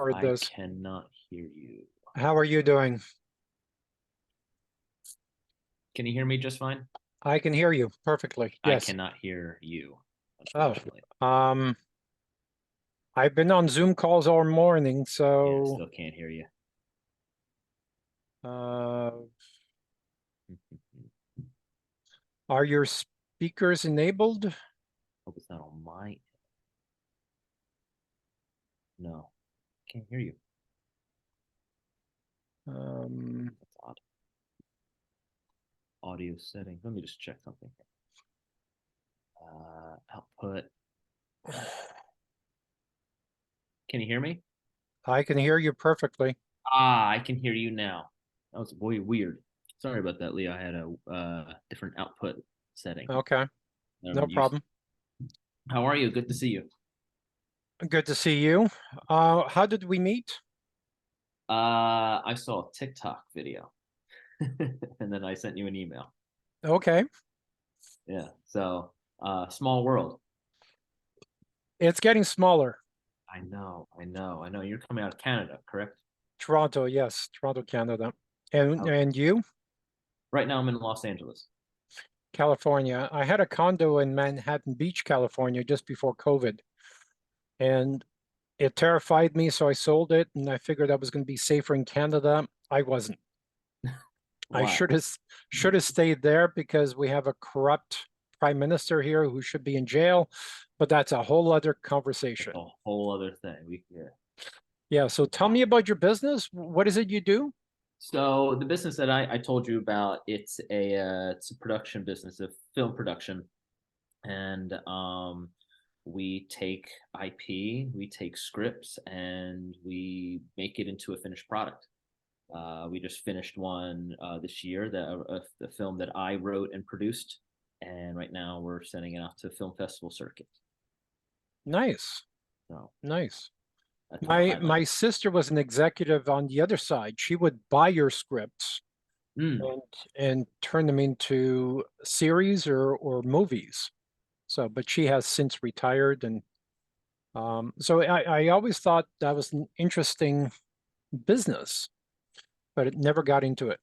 for I this. cannot hear you. How are you doing? Can you hear me just fine? I can hear you perfectly. I Yes. cannot hear you, Oh, unfortunately. um, I've been on Zoom calls all morning, Yeah, so still can't hear you. uh, are your speakers enabled? Hope it's not on my. No, can't hear you. Um, That's odd. Audio settings. Let me just check something. Output. Can you hear me? I can hear you perfectly. Ah, I can hear you now. That was weird. Sorry about that, Leo. I had a different output setting Okay, that no I'm used to. problem. How are you? Good to see you. Good to see you. How did we meet? I saw a TikTok video, and then I sent you an email. Okay, Yeah. So, small world. it's getting smaller. I know. You're coming out of Canada, correct? Toronto, yes, Toronto, Canada. And Okay. and you? Right now, I'm in Los Angeles. California. I had a condo in Manhattan Beach, California, just before COVID, and it terrified me, so I sold it, and I figured I was going to be safer in Canada. I wasn't. I Why? should have stayed there because we have a corrupt prime minister here who should be in jail, but that's a whole other That's conversation. a whole other thing. Yeah. Yeah, so tell me about your business. What is it you do? So the business that I told you about, it's a production business, a film production, and we take IP, we take scripts, and we make it into a finished product. We just finished one this year, the film that I wrote and produced, and right now we're sending it off to film festival circuit. Nice, So nice. that's in a My highlight. sister was an executive on the other side. She would buy your scripts Mm, and and turn them into series or movies. So, but she has since retired, and so I always thought that was an interesting business, but it never got into it.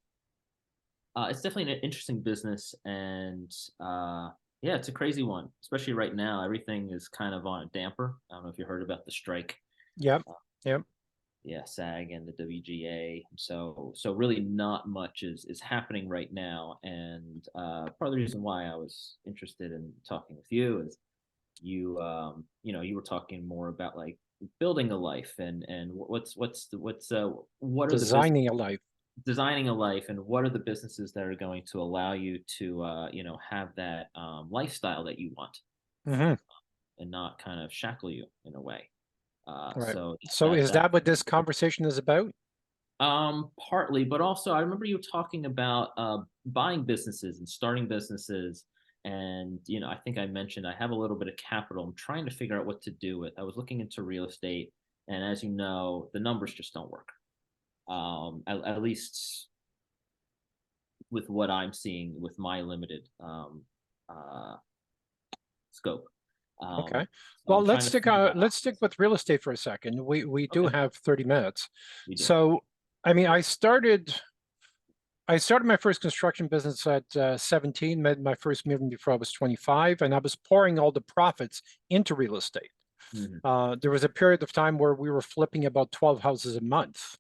it's definitely an interesting business, and yeah, it's a crazy one, especially right now. Everything is kind of on a damper. I don't know if you heard about the strike. Yep, Uh, yep. yeah, SAG and the WGA. So really not much is happening right now, and part of the reason why I was interested in talking with you is you were talking more about like building a life and what are the business Designing a life. designing a life, and what are the businesses that are going to allow you to have that lifestyle that you want, Hmm. and not kind of shackle you in a way. Right. So So that is that that what this conversation is about? partly, but also I remember you talking about buying businesses and starting businesses, and I think I mentioned I have a little bit of capital. I'm trying to figure out what to do with. I was looking into real estate, and as you know, the numbers just don't work. At least with what I'm seeing with my limited uh, scope. Okay. So Well, I'm trying to figure out. let's stick with real estate for a second. We do Okay, have 30 minutes. we do. So, I mean, I started my first construction business at 17, made my first million before I was 25, and I was pouring all the profits into real estate. Hmm. There was a period of time where we were flipping about 12 houses a month.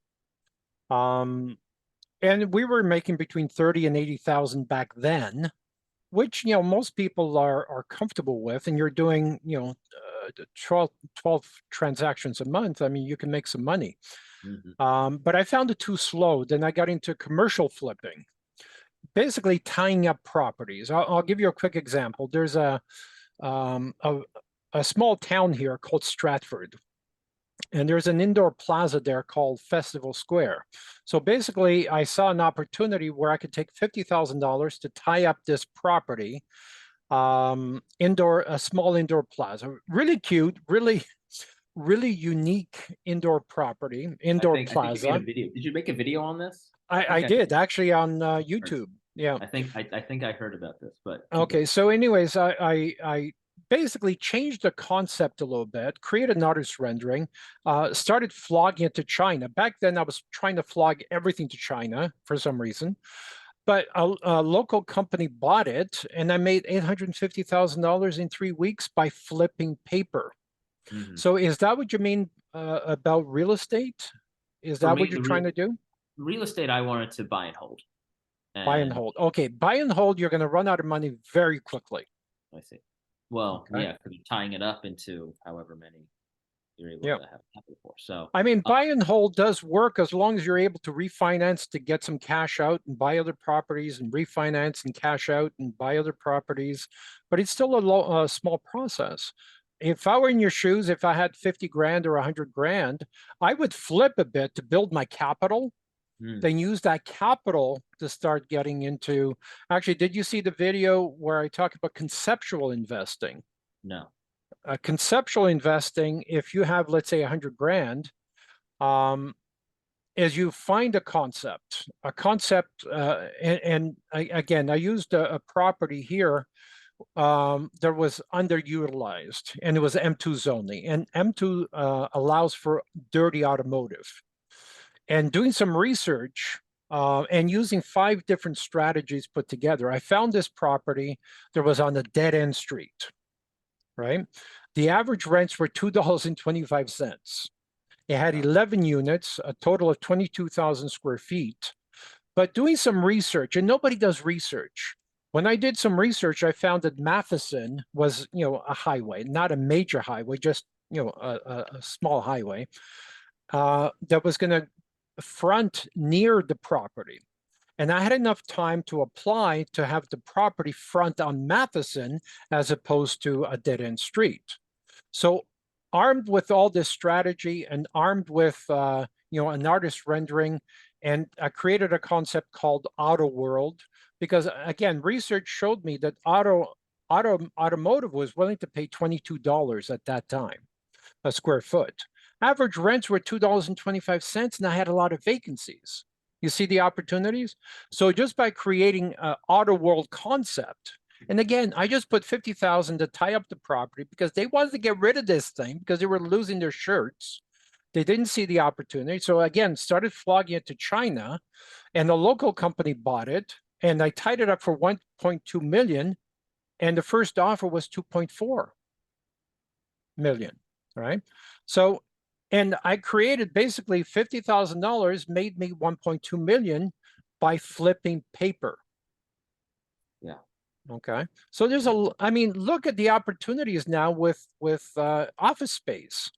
Um, and we were making between 30 and 80,000 back then, which, most people are comfortable with, and you're doing, 12 transactions a month. I mean, you can make some money. Hmm. But I found it too slow. Then I got into commercial flipping, basically tying up properties. I'll give you a quick example. There's um, a, a small town here called Stratford, and there's an indoor plaza there called Festival Square. So basically, I saw an opportunity where I could take $50,000 to tie up this property, a small indoor plaza, really cute, really unique indoor property, indoor I think you made a plaza. video. Did you make a video on this? I I think did actually on heard. YouTube. Yeah. I think I heard about this, but keep Okay. going. So, anyways, I basically changed the concept a little bit, created an artist rendering, started flogging it to China. Back then, I was trying to flog everything to China for some reason, but a local company bought it, and I made $850,000 in 3 weeks by flipping paper. Mhm. So is that what you mean about real estate? Is For that me, what you're trying to do? real estate, I wanted to buy and hold. Buy and And hold. Okay, buy and hold, you're going to run out of money very quickly. I see. Well, Okay. yeah, because you're tying it up into however many you're able Yeah. to have capital for. So, I mean, uh, buy and hold does work as long as you're able to refinance to get some cash out and buy other properties and refinance and cash out and buy other properties, but it's still a small process. If I were in your shoes, if I had 50 grand or 100 grand, I would flip a bit to build my capital, mm, then use that capital to start getting into. Actually, did you see the video where I talk about conceptual investing? no. Conceptual investing, if you have, let's say, 100 grand, um, is you find a concept, and again, I used a property here that was underutilized, and it was M2 zoning, and M2 allows for dirty automotive. And doing some research and using 5 different strategies put together, I found this property that was on a dead end street, right? The average rents were $2.25. It had Wow. 11 units, a total of 22,000 square feet. But doing some research, and nobody does research. When I did some research, I found that Matheson was, a highway, not a major highway, just, a small highway that was going to front near the property. And I had enough time to apply to have the property front on Matheson as opposed to a dead end street. So armed with all this strategy and armed with an artist rendering, and I created a concept called Auto World because again, research showed me that automotive was willing to pay $22 at that time a square foot. Average rents were $2.25, and I had a lot of vacancies. You see the opportunities? So just by creating an Auto World concept, and again, I just put 50,000 to tie up the property because they wanted to get rid of this thing because they were losing their shirts. They didn't see the opportunity. So again, started flogging it to China, and the local company bought it, and I tied it up for 1.2 million, and the first offer was 2.4 million, right? So, and I created basically $50,000 made me 1.2 million by flipping paper. Yeah. Okay. So there's I mean, look at the opportunities now with office space,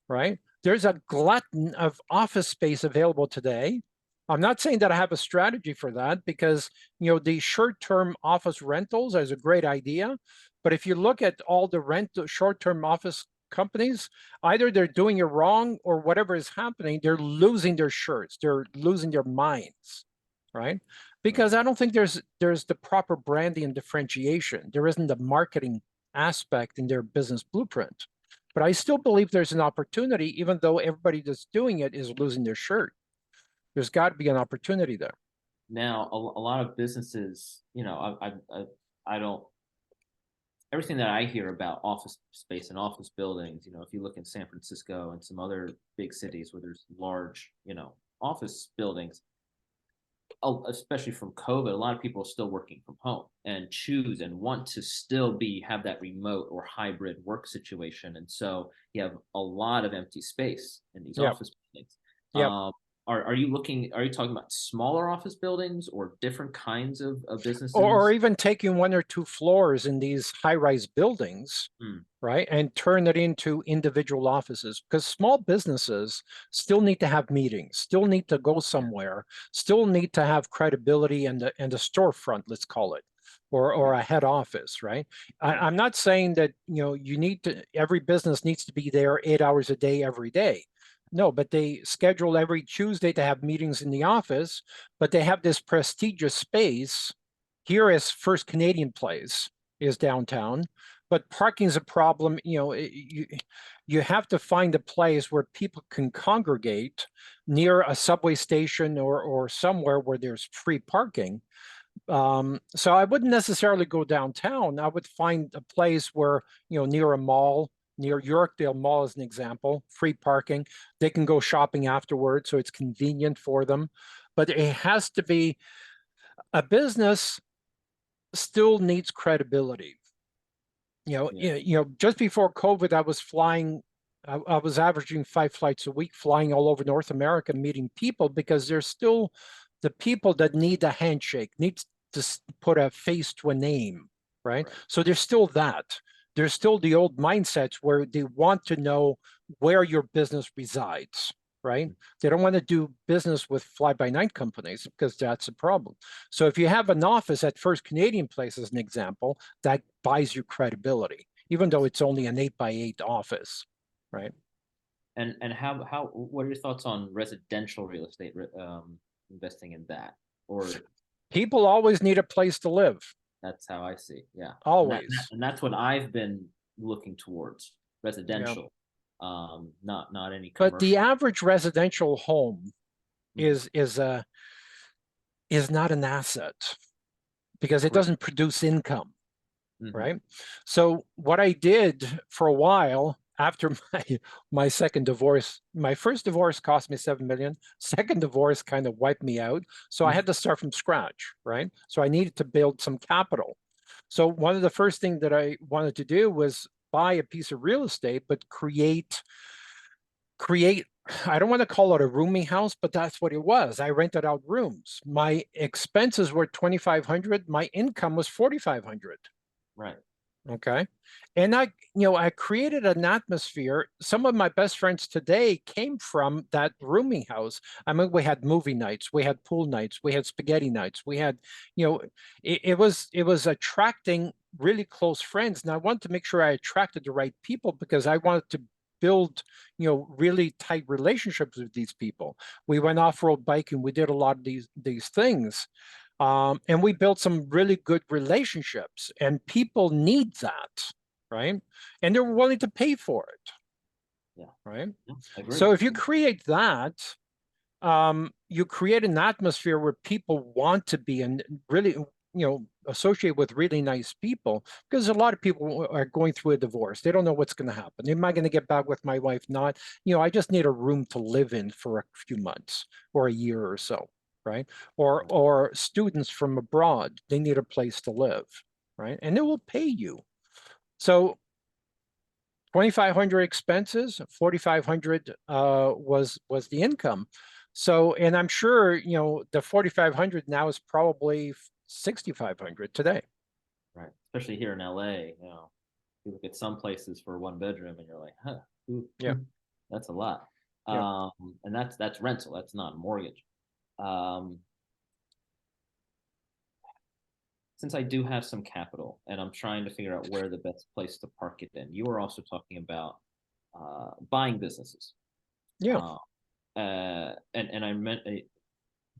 right? There's a glutton of office space available today. I'm not saying that I have a strategy for that because, the short-term office rentals is a great idea. But if you look at all the short-term office companies, either they're doing it wrong or whatever is happening, they're losing their shirts, they're losing their minds, right? Right. Because I don't think there's the proper branding and differentiation. There isn't the marketing aspect in their business blueprint. But I still believe there's an opportunity, even though everybody that's doing it is losing their shirt. There's got to be an opportunity there. Now, a lot of businesses, I don't, everything that I hear about office space and office buildings, if you look in San Francisco and some other big cities where there's large, office buildings, especially from COVID, a lot of people are still working from home and choose and want to still have that remote or hybrid work situation. And so you have a lot of empty space in these Yeah. office buildings. Yeah. Are you talking about smaller office buildings or different kinds of Or businesses? even taking 1 or 2 floors in these high-rise buildings, Hmm. right, and turn it into individual offices because small businesses still need to have meetings, still need to go Yeah. somewhere, still need to have credibility and a storefront, let's call it, or Yeah. a head office, right? Yeah. I'm not saying that every business needs to be there 8 hours a day every day. No, but they schedule every Tuesday to have meetings in the office, but they have this prestigious space. Here is First Canadian Place is downtown, but parking is a problem. You have to find a place where people can congregate near a subway station or somewhere where there's free parking. So I wouldn't necessarily go downtown. I would find a place where, near a mall, near Yorkdale Mall as an example, free parking. They can go shopping afterwards, so it's convenient for them. But it has to be a business still needs credibility. Just before COVID, I was flying. I was averaging 5 flights a week, flying all over North America, meeting people because there's still the people that need a handshake, needs to put a face to a name, right? Right. So there's still that. There's still the old mindsets where they want to know where your business resides, right? They don't want to do business with fly-by-night companies because that's a problem. So if you have an office at First Canadian Place, as an example, that buys you credibility, even though it's only an 8x8 office, right? And how what are your thoughts on residential real estate, investing in that? Or People always need a place to live, that's how I see. Yeah. always. And that's what I've been looking towards, Yeah. residential. Not any But the commercial. average residential home Mhm. is not an asset because it Correct. doesn't produce income, Mhm. right? So what I did for a while after my second divorce, my first divorce cost me 7 million. Second divorce kind of wiped me out. So I Mhm. had to start from scratch, right? So I needed to build some capital. So one of the first things that I wanted to do was buy a piece of real estate, but create I don't want to call it a rooming house, but that's what it was. I rented out rooms. My expenses were 2,500. My income was 4,500. Right. Okay. And I created an atmosphere. Some of my best friends today came from that rooming house. I mean, we had movie nights, we had pool nights, we had spaghetti nights, we had, it was attracting really close friends. And I wanted to make sure I attracted the right people because I wanted to build, really tight relationships with these people. We went off-road biking, we did a lot of these things. And we built some really good relationships, and people need that, right? And they're willing to pay for it, Yeah. right? Yeah. Agree. So if you create that, you create an atmosphere where people want to be and really, associate with really nice people because a lot of people are going through a divorce. They don't know what's going to happen. Am I going to get back with my wife? Not, I just need a room to live in for a few months or a year or so, right? Or students from abroad, they need a place to live, right? And they will pay you. So 2,500 expenses, 4,500 was the income. So, and I'm sure, the 4,500 now is probably 6,500 today. Right. Especially here in LA, you look at some places for one bedroom and you're like, huh, ooh, Yeah, that's a lot. yeah. And that's rental, that's not a mortgage. Um, since I do have some capital and I'm trying to figure out where the best place to park it in, you were also talking about buying businesses. Yeah. Uh, and I meant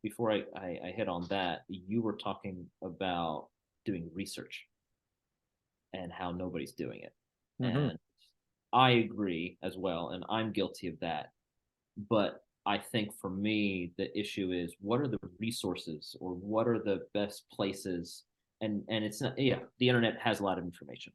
before I hit on that, you were talking about doing research and how nobody's doing it. Hmm. And I agree as well, and I'm guilty of that. But I think for me, the issue is what are the resources or what are the best places? And it's not, yeah, the internet has a lot of information,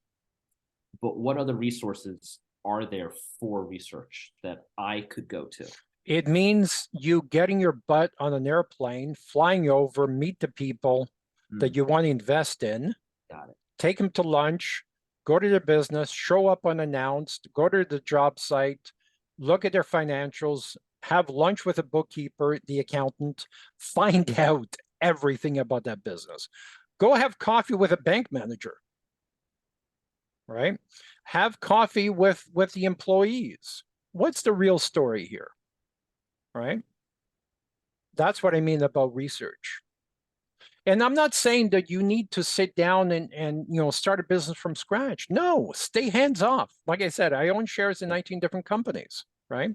but what other resources are there for research that I could go to? It means you getting your butt on an airplane, flying over, meet the people that Mm, you want to invest in, got it. take them to lunch, go to their business, show up unannounced, go to the job site, look at their financials, have lunch with a bookkeeper, the accountant, find out everything about that business. Go have coffee with a bank manager, right? Have coffee with the employees. What's the real story here, right? That's what I mean about research. And I'm not saying that you need to sit down and start a business from scratch. No, stay hands off. Like I said, I own shares in 19 different companies, right?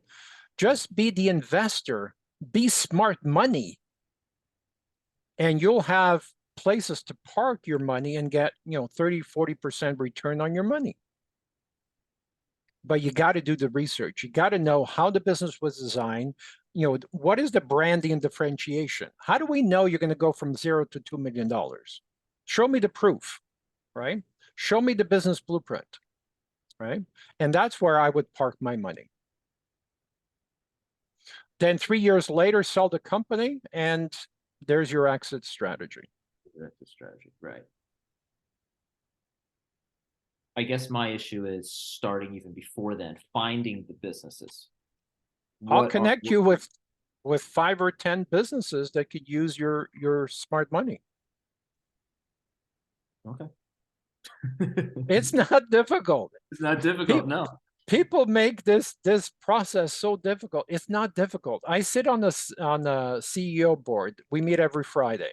Just be the investor, be smart money, and you'll have places to park your money and get, 30, 40% return on your money. But you got to do the research. You got to know how the business was designed. what is the branding and differentiation? How do we know you're going to go from 0 to $2 million? Show me the proof, right? Show me the business blueprint, right? And that's where I would park my money. Then 3 years later, sell the company, and there's your exit strategy. Exit strategy, right? I guess my issue is starting even before then, finding the businesses. I'll connect you with 5 or 10 businesses that could use your smart money. Okay. It's not difficult. It's not difficult, no. People make this process so difficult. It's not difficult. I sit on the CEO board. We meet every Friday.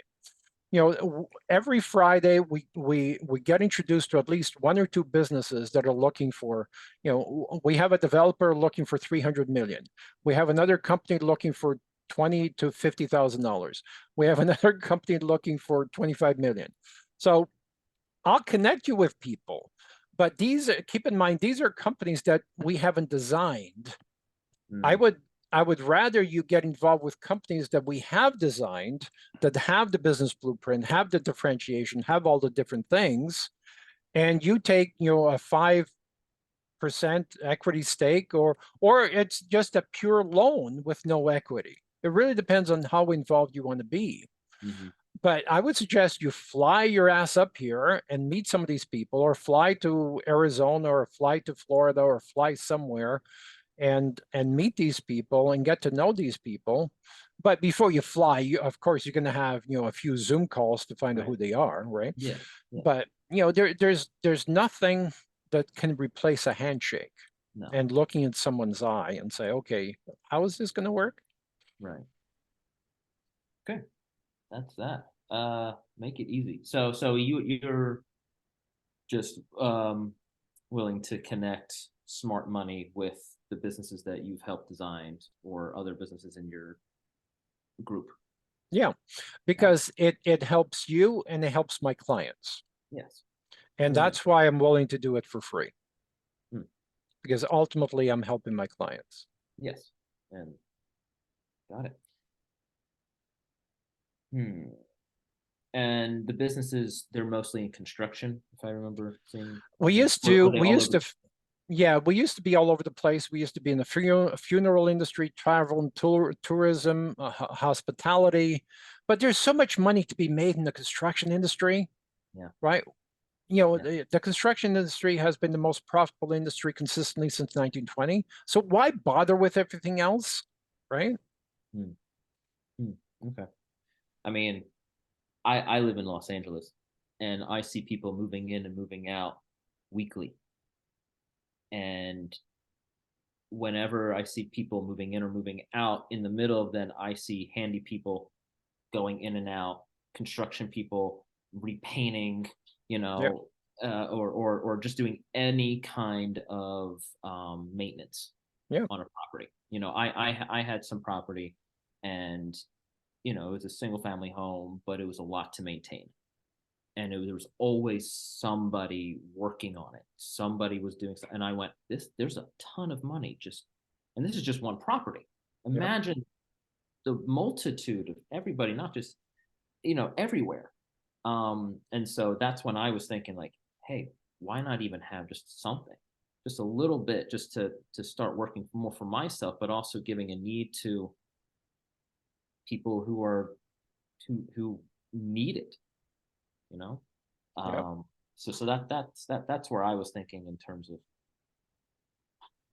Every Friday we get introduced to at least 1 or 2 businesses that are looking for, we have a developer looking for 300 million. We have another company looking for $20,000 to $50,000. We have another company looking for 25 million. So I'll connect you with people, but keep in mind, these are companies that we haven't designed. I would rather you get involved with companies that we have designed, that have the business blueprint, have the differentiation, have all the different things, and you take, a 5% equity stake, or it's just a pure loan with no equity. It really depends on how involved you want to be. But I would suggest you fly your ass up here and meet some of these people, or fly to Arizona, or fly to Florida, or fly somewhere and meet these people and get to know these people. But before you fly, of course, you're going to have, a few Zoom calls to find out who they are, right? Yeah. But, there's nothing that can replace a handshake. No. And looking in someone's eye and say, okay, how is this going to work? Right. Okay. That's that. Make it easy. So you're just willing to connect smart money with the businesses that you've helped design, or other businesses in your group. Yeah, because it helps you and it helps my clients. Yes. And that's why I'm willing to do it for free. Because ultimately I'm helping my clients. Yes. And got it. And the businesses, they're mostly in construction, if I remember seeing. We used to be all over the place. We used to be in the funeral industry, travel and tourism, hospitality. But there's so much money to be made in the construction industry. Yeah. Right? The construction industry has been the most profitable industry consistently since 1920. So why bother with everything else? Right? Okay. I mean, I live in Los Angeles, and I see people moving in and moving out weekly. And whenever I see people moving in or moving out, in the middle of them, I see handy people going in and out, construction people repainting, or just doing any kind of maintenance on a property. I had some property, and it was a single family home, but it was a lot to maintain. And there was always somebody working on it. Somebody was doing something. And I went, there's a ton of money and this is just one property. Imagine the multitude of everybody, not just, everywhere. And so that's when I was thinking, like, hey, why not even have just something, just a little bit, just to start working more for myself, but also giving a need to people who need it, so that's where I was thinking in terms of.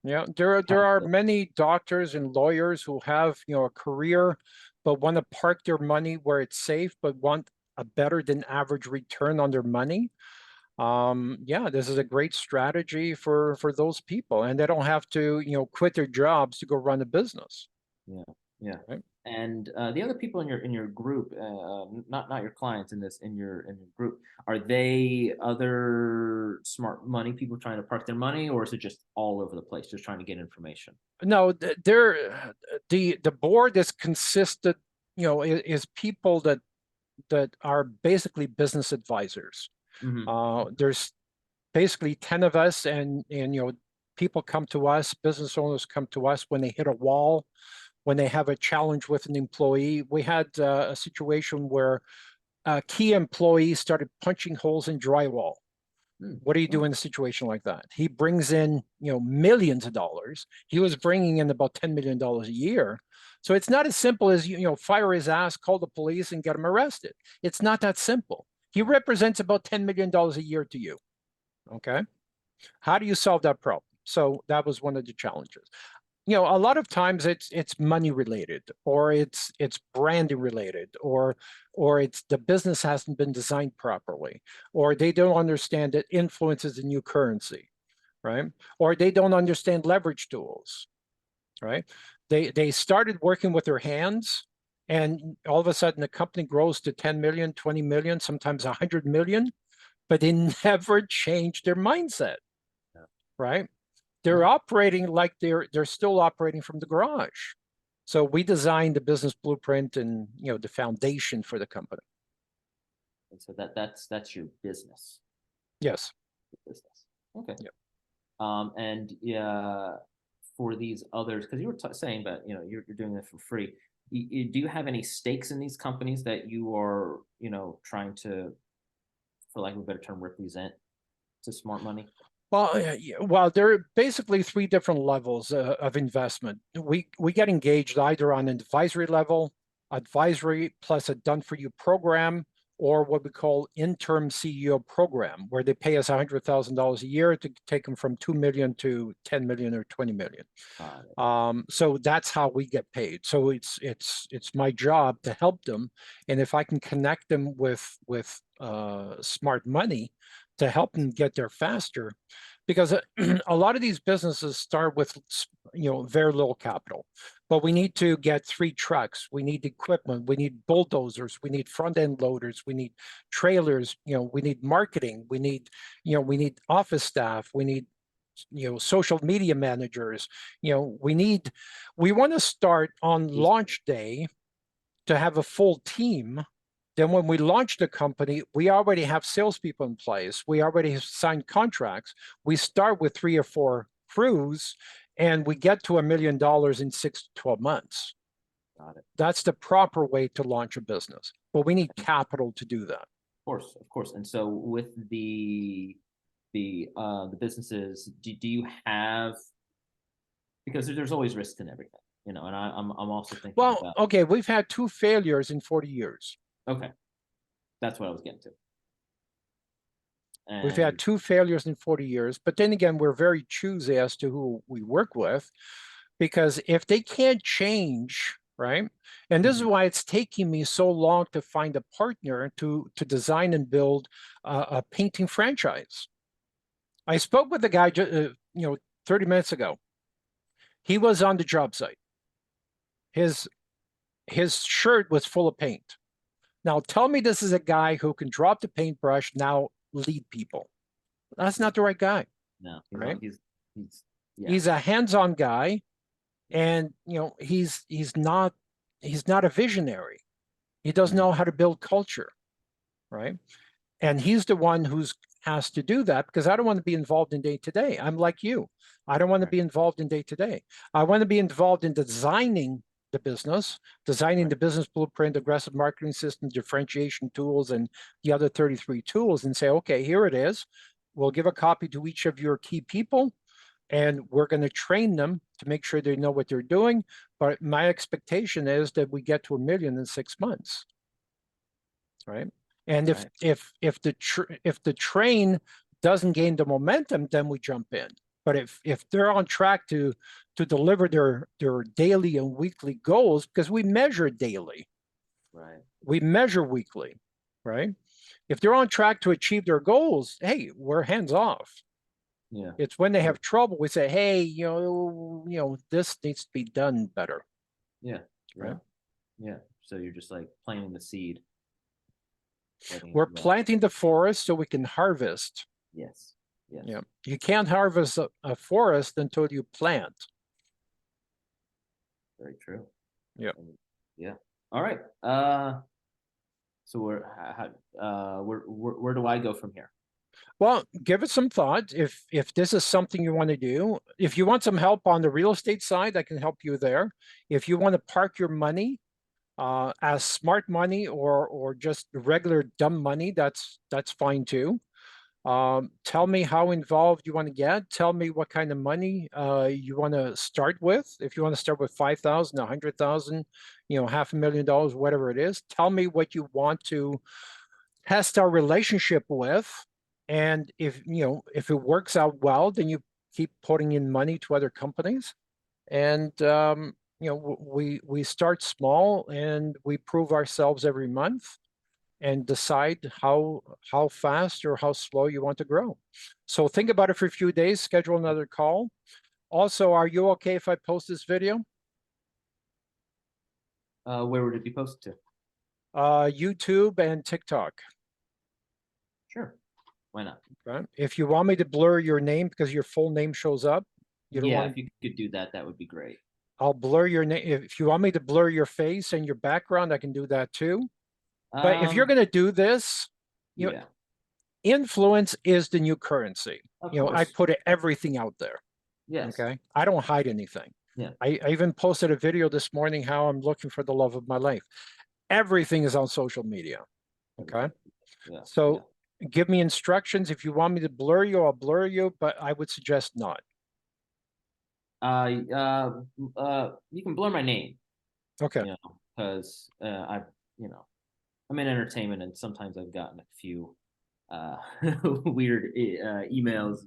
Yeah, there are many doctors and lawyers who have, a career, but want to park their money where it's safe, but want a better than average return on their money. This is a great strategy for those people, and they don't have to, quit their jobs to go run a business. Yeah. Right? And the other people in your group, not your clients in your group, are they other smart money people trying to park their money, or is it just all over the place, just trying to get information? No, the board is consistent, is people that are basically business advisors. There's basically 10 of us, and people come to us, business owners come to us when they hit a wall, when they have a challenge with an employee. We had a situation where a key employee started punching holes in drywall. What do you do in a situation like that? He brings in, millions of dollars. He was bringing in about $10 million a year. So it's not as simple as, fire his ass, call the police and get him arrested. It's not that simple. He represents about $10 million a year to you. Okay. How do you solve that problem? So that was one of the challenges. A lot of times it's money related, or it's branding related, or it's the business hasn't been designed properly, or they don't understand that influence is the new currency, right? Or they don't understand leverage tools, right? They started working with their hands, and all of a sudden the company grows to 10 million, 20 million, sometimes 100 million, but they never changed their mindset, right? They're operating like they're still operating from the garage. So we designed the business blueprint and the foundation for the company. And so that's your business. Yes. Business. Okay. Yep. And for these others, because you were saying that you're doing this for free. Do you have any stakes in these companies that you are trying to, for lack of a better term, represent to smart money? Well, there are basically three different levels of investment. We get engaged either on an advisory level, advisory plus a done-for-you program, or what we call interim CEO program, where they pay us $100,000 a year to take them from 2 million to 10 million or 20 million. So that's how we get paid. So it's my job to help them, and if I can connect them with smart money to help them get there faster, because a lot of these businesses start with very little capital, but we need to get 3 trucks, we need equipment, we need bulldozers, we need front end loaders, we need trailers, we need marketing, we need office staff, we need social media managers, we want to start on launch day to have a full team. Then when we launch the company, we already have salespeople in place. We already have signed contracts. We start with 3 or 4 crews, and we get to $1 million in 6 to 12 months. Got it. That's the proper way to launch a business. But we need capital to do that. Of course. And so with the businesses, do you have, because there's always risk in everything, and I'm also thinking about, okay, we've had 2 failures in 40 years. Okay, that's what I was getting to. We've had 2 failures in 40 years, but then again, we're very choosy as to who we work with, because if they can't change, right? And this is why it's taking me so long to find a partner to design and build a painting franchise. I spoke with the guy, 30 minutes ago. He was on the job site. His shirt was full of paint. Now, tell me this is a guy who can drop the paintbrush, now lead people. That's not the right guy. No, right? He's a hands-on guy, and he's not a visionary. He doesn't know how to build culture, right? And he's the one who's has to do that, because I don't want to be involved in day-to-day. I'm like you. I don't want to be involved in day-to-day. I want to be involved in designing the business, designing the business blueprint, aggressive marketing system, differentiation tools, and the other 33 tools, and say, okay, here it is. We'll give a copy to each of your key people, and we're going to train them to make sure they know what they're doing. But my expectation is that we get to $1 million in 6 months, right? And if the train doesn't gain the momentum, then we jump in. But if they're on track to deliver their daily and weekly goals, because we measure daily, right? We measure weekly, right? If they're on track to achieve their goals, hey, we're hands off. Yeah. It's when they have trouble, we say, hey, this needs to be done better. Yeah. Right. Yeah. So you're just like planting the seed. We're planting the forest so we can harvest. Yes. Yes. Yeah. You can't harvest a forest until you plant. Very true. Yeah. Yeah. All right. So where do I go from here? Well, give it some thought. If this is something you want to do, if you want some help on the real estate side, I can help you there. If you want to park your money as smart money or just regular dumb money, that's fine too. Tell me how involved you want to get. Tell me what kind of money you want to start with. If you want to start with 5,000, 100,000, $500,000, whatever it is. Tell me what you want to test our relationship with. And if it works out well, then you keep putting in money to other companies. And we start small and we prove ourselves every month and decide how fast or how slow you want to grow. So think about it for a few days, schedule another call. Also, are you okay if I post this video? Where would it be posted to? YouTube and TikTok. Sure. Why not? Right? If you want me to blur your name because your full name shows up, you don't Yeah, want if you could do that, that would be great. I'll blur your name. If you want me to blur your face and your background, I can do that too. But if you're going to do this, yeah, influence is the new currency. of I course. put everything out there. Yes. Okay. I don't hide anything. Yeah. I even posted a video this morning how I'm looking for the love of my life. Everything is on social media. Okay. Yeah. So give me instructions. If you want me to blur you, I'll blur you, but I would suggest not. You can blur my name. Okay. Because I'm in entertainment, and sometimes I've gotten a few weird emails,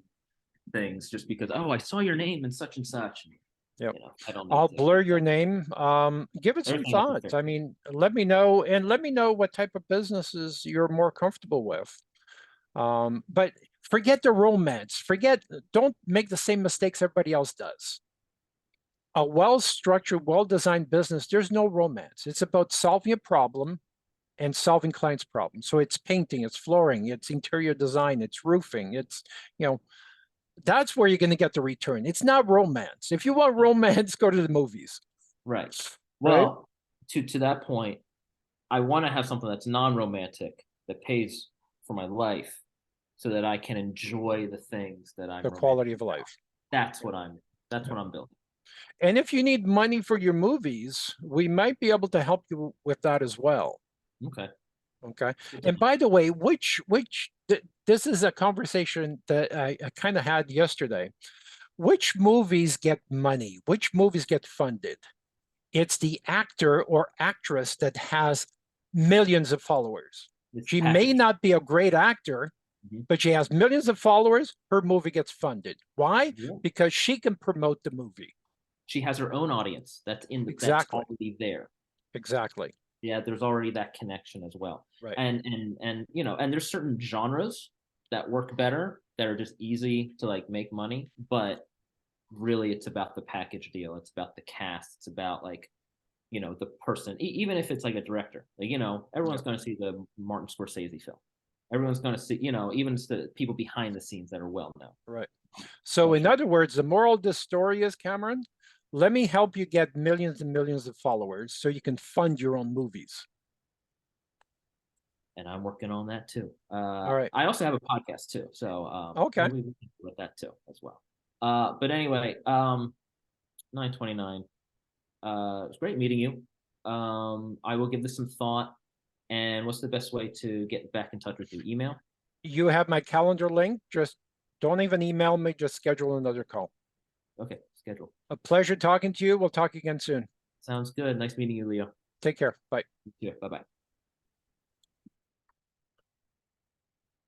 things, just because, oh, I saw your name and such and such. Yep. I don't. I'll blur your name. Give it some Everything thought. I mean, let me know, and let me know what type of businesses you're more comfortable with. But forget the romance. Don't make the same mistakes everybody else does. A well-structured, well-designed business, there's no romance. It's about solving a problem and solving clients' problems. So it's painting, it's flooring, it's interior design, it's roofing, it's, that's where you're going to get the return. It's not romance. If you want romance, go to the movies. Right. Well, to that point, I want to have something that's non-romantic that pays for my life, so that I can enjoy the things that I'm the quality of life. That's what I'm building. And if you need money for your movies, we might be able to help you with that as well. Okay. Okay. And by the way, this is a conversation that I kind of had yesterday. Which movies get money? Which movies get funded? It's the actor or actress that has millions of followers. She may not be a great actor, but she has millions of followers. Her movie gets funded. Why? Because she can promote the movie. She has her own audience that's that's already there. Exactly. Yeah, there's already that connection as well. Right. And there's certain genres that work better, that are just easy to like make money, but really it's about the package deal. It's about the cast. It's about like, the person, even if it's like a director, like, everyone's going to see the Martin Scorsese film. Everyone's going to see, even the people behind the scenes that are well known. Right. So in other words, the moral of this story is, Cameron, let me help you get millions and millions of followers so you can fund your own movies. And I'm working on that too. All right. I also have a podcast too. So okay. We can with that too as well. But anyway, 9:29. It was great meeting you. I will give this some thought. And what's the best way to get back in touch with you? Email? You have my calendar link. Just don't even email me. Just schedule another call. Okay, schedule. A pleasure talking to you. We'll talk again soon. Sounds good. Nice meeting you, Leo. Take care. Bye. Yeah, bye-bye.